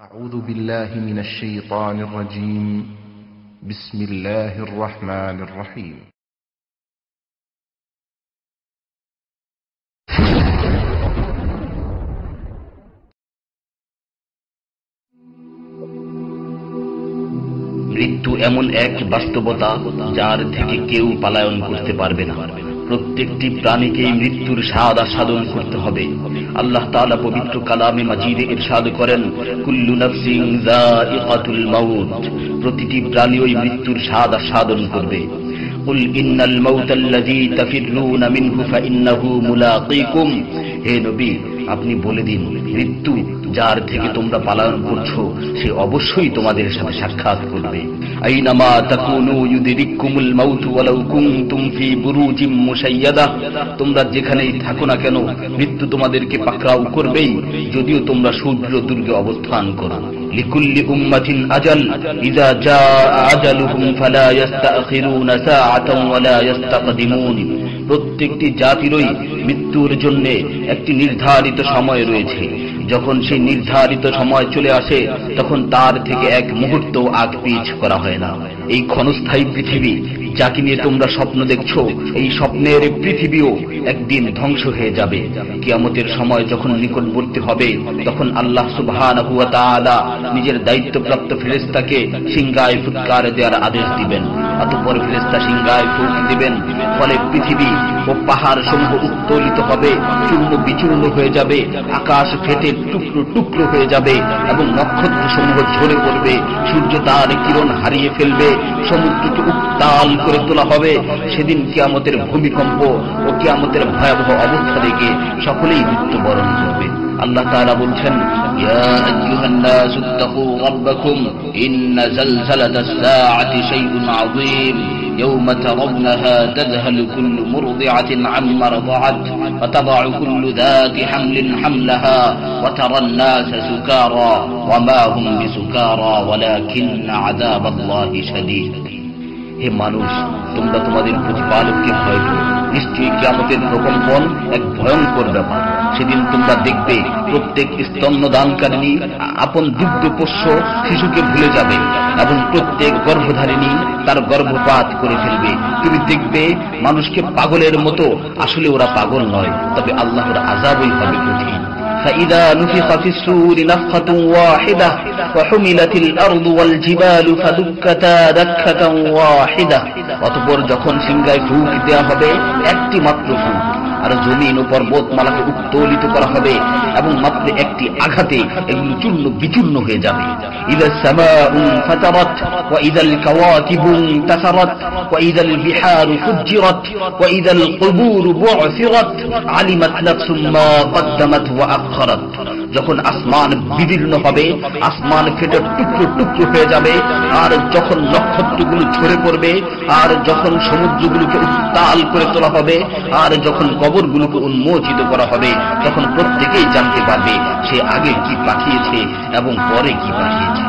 أعوذ بالله من الشيطان الرجيم. بسم الله الرحمن الرحيم. মৃত্যু এমন এক বাস্তবতা যার থেকে কেউ পলায়ন করতে পারবে না। প্রত্যেকটি প্রাণীকেই মৃত্যুর স্বাদ আস্বাদন করতে হবে। আল্লাহ তাআলা পবিত্র কালামে মাজিদে ইরশাদ করেন, কুল্লু নাফসিন যায়িকাতুল মাউত, প্রতিটি প্রাণী ওই মৃত্যুর স্বাদ আস্বাদন করবে। কুল ইন্নাল মাউতাল্লাযী তাফিররুনা মিনহু ফাইন্নাহু মুলাকীকুম, হে নবী আপনি বলে দিন, মৃত্যু যার থেকে তোমরা পলায়ন করছো সে অবশ্যই তোমাদের সাথে সাক্ষাৎ করবে। আইনামা তাকুনু ইউদরিকুমুল মাউত ওয়ালাউ কুনতুম ফি বুরুজিম মুশাইয়াদা, তোমরা যেখানেই থাকো না কেন মৃত্যু তোমাদেরকে পাকড়াও করবেই, যদিও তোমরা সুদৃঢ় দুর্গে অবস্থান করো। লিকুল্লি উম্মাতিন আজাল, ইযা জাআ আজালুহুম ফালা ইস্তাখিরুনা সাআতান ওয়ালা ইস্তাকদিমুন, প্রত্যেকটি জাতিরই মৃত্যুর জন্য একটি নির্ধারিত সময় রয়েছে। যখন সেই নির্ধারিত সময় চলে আসে তখন তার থেকে এক মুহূর্ত আগ পিছ করা হয় না। এই ক্ষণস্থায়ী পৃথিবী যাকে নিয়ে তোমরা স্বপ্ন দেখছো, এই স্বপ্নের পৃথিবীও একদিন ধ্বংস হয়ে যাবে। কিয়ামতের সময় যখন নিকটবর্তী হবে তখন আল্লাহ সুবহানাহু ওয়া তাআলা নিজের দায়িত্বপ্রাপ্ত ফেরেশতাকে সিংহায় ফুৎকার দেওয়ার আদেশ দিবেন। অতঃপর ফেরেশতা সিংহায় ফুঁক দিবেন, ফলে পৃথিবী ও পাহাড় সমূহ উত্তোলিত হবে, চূর্ণ বিচূর্ণ হয়ে যাবে, আকাশ ফেটে টুকরো টুকরো হয়ে যাবে এবং নক্ষত্র সমূহ ঝরে পড়বে, সূর্য তার কিরণ হারিয়ে ফেলবে, সমুদ্রকে উত্তাল করে তোলা হবে। সেদিন কিয়ামতের ভূমিকম্প ও কিয়ামতের ভয়াবহ অবস্থা দেখে সকলেই মৃত্যুবরণ করবে। আল্লাহ তাআলা বলছেন, ইয়া আইয়ুহান নাসু ইত্তাকু রাব্বাকুম ইন্না যালযালাতাস সাআতি শাইউন আযীম ইয়াওমা তারাউনাহা তাযহালু কুল্লু মুরদি'াতিন আম্মা রাদা'at ওয়া তাদা'u কুল্লু যাতি হামলিন হামলাহা ওয়া তারান নাসা সুকারা ওয়া মা হুম বিসুকারা ওয়ালাকিন্না আযাবাল্লাহি শাদীদ। হে মানুষ, তোমরা তোমাদের প্রতিপালককে ভয় করো, নিশ্চয়ই কিয়ামতের প্রকম্পন এক ভয়ঙ্কর ব্যাপার। সেদিন তোমরা দেখবে প্রত্যেক স্তন্যদানকারিণী আপন দুগ্ধপোষ্য শিশুকে ভুলে যাবে এবং প্রত্যেক গর্ভধারিণী তার গর্ভপাত করে ফেলবে। তুমি দেখবে মানুষকে পাগলের মতো, আসলে ওরা পাগল নয়, তবে আল্লাহর আযাবই হবে কঠিন। فإذا نفخ في الصور نفخة واحدة وحملت الأرض والجبال فدكتا دكة واحدة, অতঃপর যখন সিংহায় ফুঁক দেওয়া হবে একটি মাত্র ফুঁক, আর জমিন ও পর্বতমালাকে উত্তোলিত করা হবে এবং মাত্র একটি আঘাতে এগুলো চূর্ণ বিচূর্ণ হয়ে যাবে। ইযা সামাউ ফাতারাত ওয়া ইযাল কাওয়াকিবু ইনতাসারাত ওয়া ইযাল বিহারু ফুজ্জিরাত ওয়া ইযাল কুবুরু বু'সিরাত আলিমাত নাফসুম মা কদ্দামাত ওয়া আখখারাত, যখন আসমান বিদীর্ণ হবে, আসমান ফেটে টুকরো টুকরো হয়ে যাবে, আর যখন নক্ষত্রগুলো ঝরে পড়বে, আর যখন সমুদ্রগুলোকে উত্তাল করে তোলা হবে, আর যখন কবরগুলোকে উন্মোচিত করা হবে, তখন প্রত্যেকেই জানতে পারবে সে আগে কি পাঠিয়েছে এবং পরে কি পাঠিয়েছে।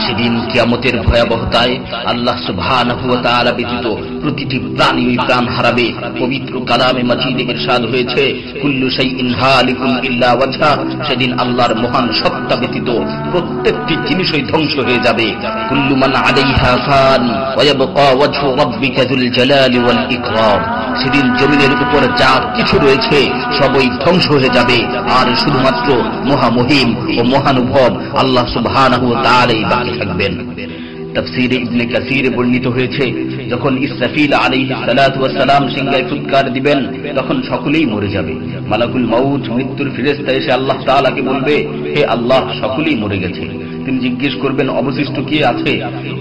সেদিন কিয়ামতের ভয়াবহতায় আল্লাহ সুবহানাহু ওয়া তাআলা ব্যতীত প্রতিটি প্রাণী প্রাণ হারাবে। পবিত্র কালামে মাজিদে ইরশাদ হয়েছে, কুল্লু শাইইন হালিকুন ইল্লা ওয়াজহা, সেদিন আল্লাহর মহান সত্তা ব্যতীত প্রত্যেকটি জিনিসই ধ্বংস হয়ে যাবে। কুল্লু মান আলাইহা ফান ওয়া ইয়াবকা ওয়াজহু রাব্বিকা যুল জালালি ওয়াল ইকরাম, সেদিন জমিনের উপর যা কিছু রয়েছে সবই ধ্বংস হয়ে যাবে, আর শুধুমাত্র মহামহিম ও মহানুভব আল্লাহ সুবহানাহু ওয়া তাআলাই বাকি থাকবেন। তাফসীরে ইবনে কাসীরে বর্ণিত হয়েছে, যখন ইসরাফিল আলাইহিস সালাতু ওয়াস সালাম সিংহায় ফুৎকার দিবেন তখন সকলেই মরে যাবে। মালাকুল মাউত মৃত্যুর ফেরেশতা এসে আল্লাহ তাআলাকে বলবে, হে আল্লাহ, সকলেই মরে গেছে। তিনি জিজ্ঞেস করবেন, অবশিষ্ট কে আছে?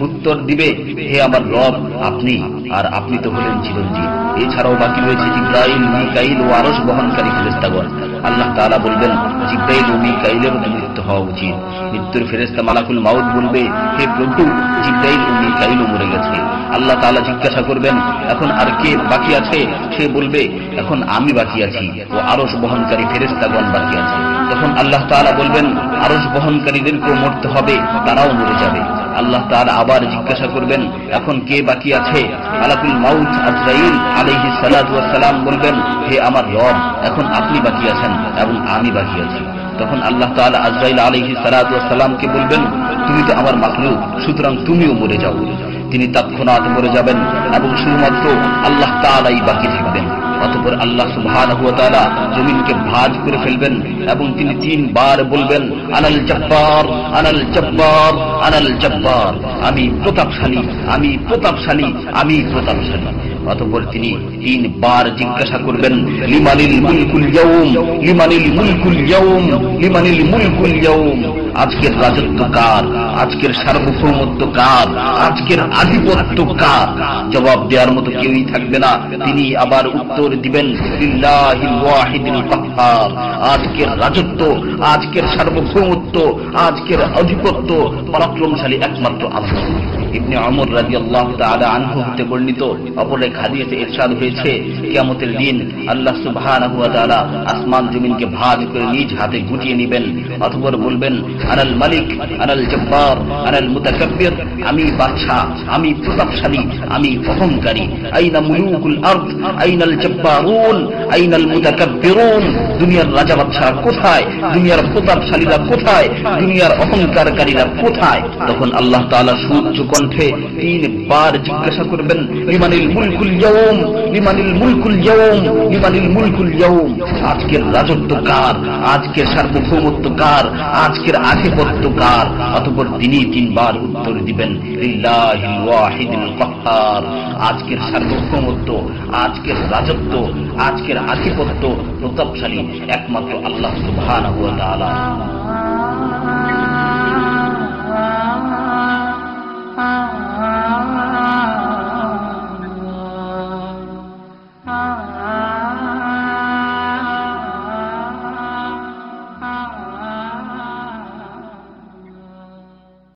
উত্তর দিবে, হে আমার রব, আপনি, আর আপনি তো হলেন চিরঞ্জীব। এছাড়াও বাকি রয়েছে জিবরাইল, মিকাইল ও আরশ বহনকারী ফেরেশতাগণ। আল্লাহ তাআলা বলবেন, জিবরাইল ও মিকাইলের মৃত্যু হওয়া উচিত। মৃত্যুর ফেরেশতা মালাকুল মাউত বলবে, হে প্রভু, জিবরাইল ও মিকাইলও মরে গেছে। আল্লাহ তাআলা জিজ্ঞাসা করবেন, এখন আর কে বাকি আছে? সে বলবে, এখন আমি বাকি আছি ও আরশ বহনকারী ফেরেশতাগণ বাকি আছে। তখন আল্লাহ তাআলা বলবেন, আরশ বহনকারীদেরকেও মরতে হবে, তারাও মরে যাবে। আল্লাহ তাআলা আবার জিজ্ঞাসা করবেন, এখন কে বাকি আছে? মালাকুল মাউত আজরাইল আলাইহিস সালাতু ওয়াস সালাম বলবেন, হে আমার রব, এখন আপনি বাকি আছেন এবং আমি বাকি আছি। তখন আল্লাহ তাআলা আজরাইল আলাইহিস সালাতু ওয়াস সালামকে বলবেন, তুমি তো আমার মাখলুক, সুতরাং তুমিও মরে যাও। তিনি তৎক্ষণাৎ মরে যাবেন এবং শুধুমাত্র আল্লাহ তাআলাই বাকি থাকবেন। অতঃপর আল্লাহ সুবহানাহু ওয়া তাআলা জমিনকে ভাঁজ করে ফেলবেন এবং তিনি 3 বার বলবেন, আনাল জব্বার, আনাল জব্বার, আনাল জব্বার, আমি প্রতাপশালী, আমি প্রতাপশালী, আমি প্রতাপশালী। অতঃপর তিনি 3 বার জিজ্ঞাসা করবেন, লিমানিল মুলকুল ইয়াউম, লিমানিল মুলকুল ইয়াউম, লিমানিল মুলকুল ইয়াউম, আজকের রাজত্ব কার, আজকের সার্বভৌমত্ব কার, আজকের আধিপত্য কার? জবাব দেওয়ার মতো কেউই থাকবে না। তিনি আবার উত্তর দিবেন, লিল্লাহিল ওয়াহিদিল কাহ্হার, আজকের রাজত্ব, আজকের সার্বভৌমত্ব, আজকের আধিপত্য পরাক্রমশালী একমাত্র আল্লাহ। ইবনে ওমর রাদিয়াল্লাহু তাআলা আনহু হতে বর্ণিত অপর এক হাদিসে ইরশাদ হয়েছে, কিয়ামতের দিন আল্লাহ সুবহানাহু ওয়া তাআলা আসমান জমিনকে ভাঁজ করে নিজ হাতে গুটিয়ে নেবেন। অতঃপর বলবেন, আনাল মালিক, আনাল জব্বার, আনাল মুতাকাব্বির, আমি বাদশা, আমি প্রতাপশালী, আমি অহংকারী। আইনা মুলুকুল আরদ, আইনাল জব্বারুন, আইনাল মুতাকাব্বিরুন, দুনিয়ার রাজা বাদশা কোথায়, দুনিয়ার প্রতাপশালীরা কোথায়, দুনিয়ার অহংকারকারীরা কোথায়? তখন আল্লাহ তাআলা সুউচ্চ কণ্ঠে 3 বার জিজ্ঞাসা করবেন, লিমানিল মুলকুল ইয়াউম, লিমানিল মুলকুল ইয়াউম, লিমানিল মুলকুল ইয়াউম, আজকের রাজত্ব কার, আজকের সার্বভৌমত্ব কার, আজকের আধিপত্য কার? অতঃপর তিনি 3 বার উত্তর দিবেন, লিল্লাহিল ওয়াহিদিল কাহ্হার, আজকের সার্বভৌমত্ব, আজকের রাজত্ব, আজকের আধিপত্য প্রতাপশালী একমাত্র আল্লাহ সুবহানাহু ওয়া তাআলা।